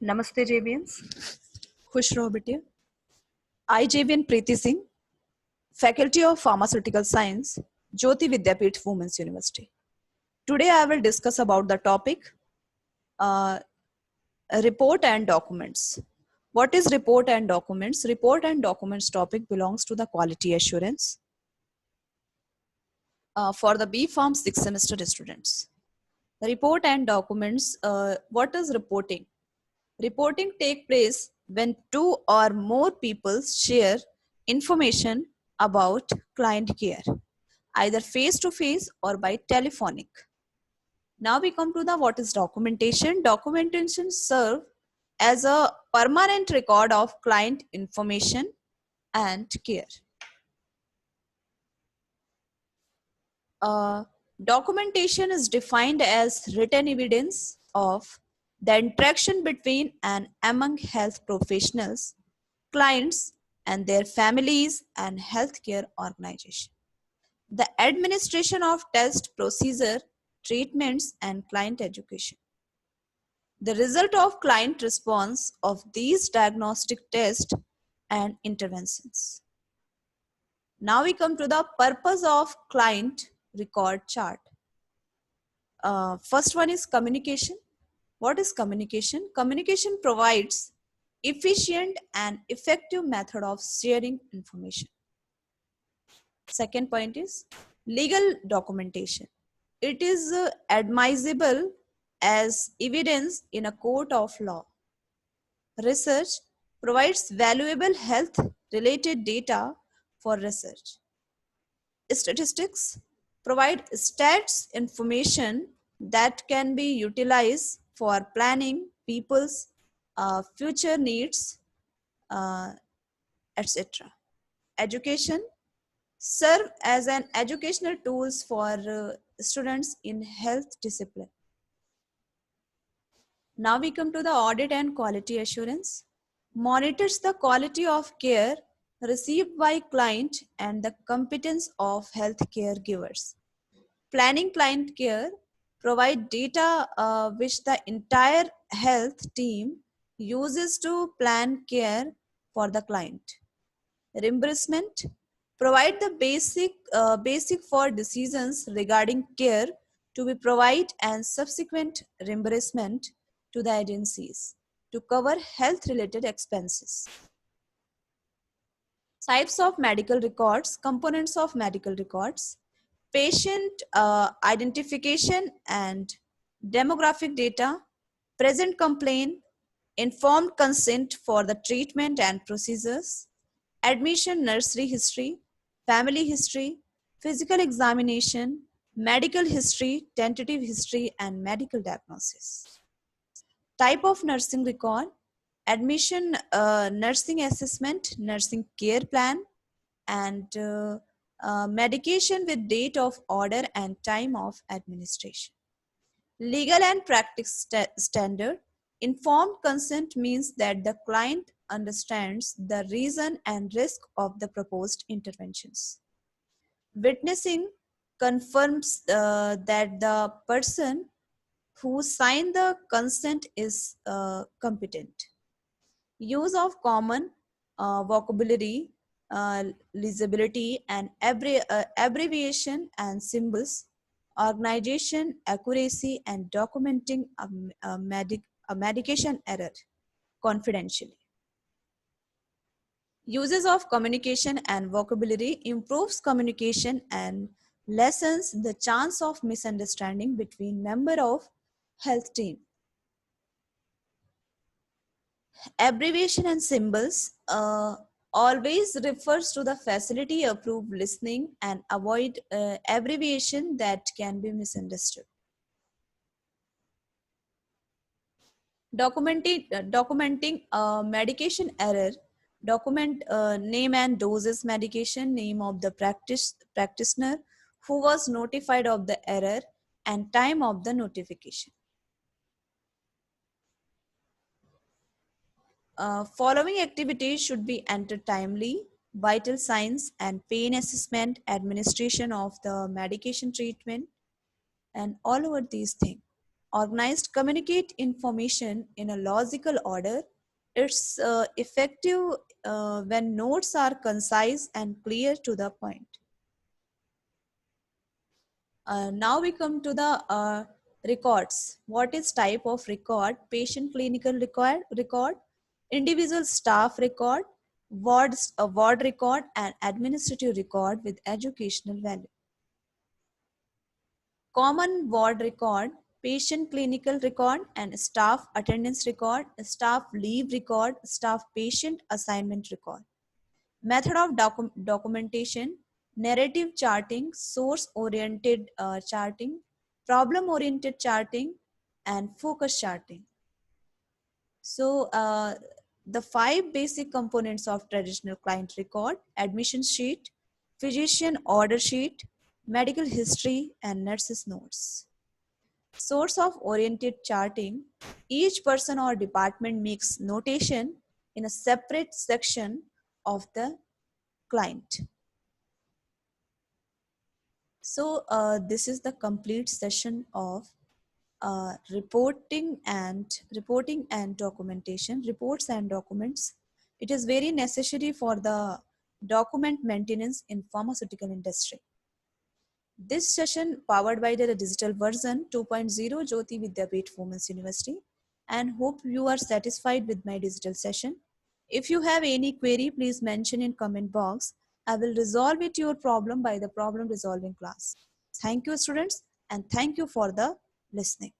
नमस्ते JBNs. खुश रहो बेटे. I JVN Preeti Singh, Faculty of Pharmaceutical Science, Jyoti Vidyapeeth Women's University. Today I will discuss about the topic uh, report and documents. What is report and documents? Report and documents topic belongs to the quality assurance for the B Pharm 6th semester students. Report and documents, what is reporting? Reporting take place when two or more people share information about client care, either face-to-face or by telephonic. Now we come to the what is documentation. Documentation serve as a permanent record of client information and care. Documentation is defined as written evidence of the interaction between and among health professionals, clients, and their families and healthcare organization. The administration of test procedure, treatments, and client education. The result of client response of these diagnostic tests and interventions. Now we come to the purpose of client record chart. First one is communication. What is communication? Communication provides efficient and effective method of sharing information. Second point is legal documentation. It is admissible as evidence in a court of law. Research provides valuable health related data for research. Statistics provide stats information that can be utilized for planning people's future needs, etc. Education serve as an educational tools for students in health discipline. Now we come to the audit and quality assurance. Monitors the quality of care received by client and the competence of healthcare givers. Planning client care provide data which the entire health team uses to plan care for the client. Reimbursement provide the basic for decisions regarding care to be provided and subsequent reimbursement to the agencies to cover health related expenses. Types of medical records, components of medical records, patient identification and demographic data, present complaint, informed consent for the treatment and procedures, admission nursery history, family history, physical examination, medical history, tentative history, and medical diagnosis. Type of nursing record, admission nursing assessment, nursing care plan, and medication with date of order and time of administration. Legal and practice standard. Informed consent means that the client understands the reason and risk of the proposed interventions. Witnessing confirms that the person who signed the consent is competent. Use of common vocabulary, legibility, and abbreviation and symbols, organization, accuracy, and documenting a medication error confidentially. Uses of communication and vocabulary improves communication and lessens the chance of misunderstanding between member of health team. Abbreviation and symbols always refers to the facility approved listening and avoid abbreviation that can be misunderstood. Documenting medication error. Document name and doses medication, name of the practitioner who was notified of the error and time of the notification. Following activities should be entered timely: vital signs and pain assessment, administration of the medication treatment, and all over these things. Organized communicate information in a logical order. It's effective when notes are concise and clear to the point. Now we come to the records. What is type of record? Patient clinical record, individual staff record, ward record, and administrative record with educational value. Common ward record, patient clinical record, and staff attendance record, staff leave record, staff patient assignment record. Method of documentation, narrative charting, source oriented charting, problem oriented charting, and focus charting. So the five basic components of traditional client record: admission sheet, physician order sheet, medical history, and nurses notes. Source of oriented charting, each person or department makes notation in a separate section of the client. So this is the complete session of reporting and documentation, reports and documents. It is very necessary for the document maintenance in pharmaceutical industry. This session powered by the digital version 2.0 Jyoti Vidyapeeth Women's University, and hope you are satisfied with my digital session. If you have any query, please mention in comment box. I will resolve it your problem by the problem resolving class. Thank you students, and thank you for the listening.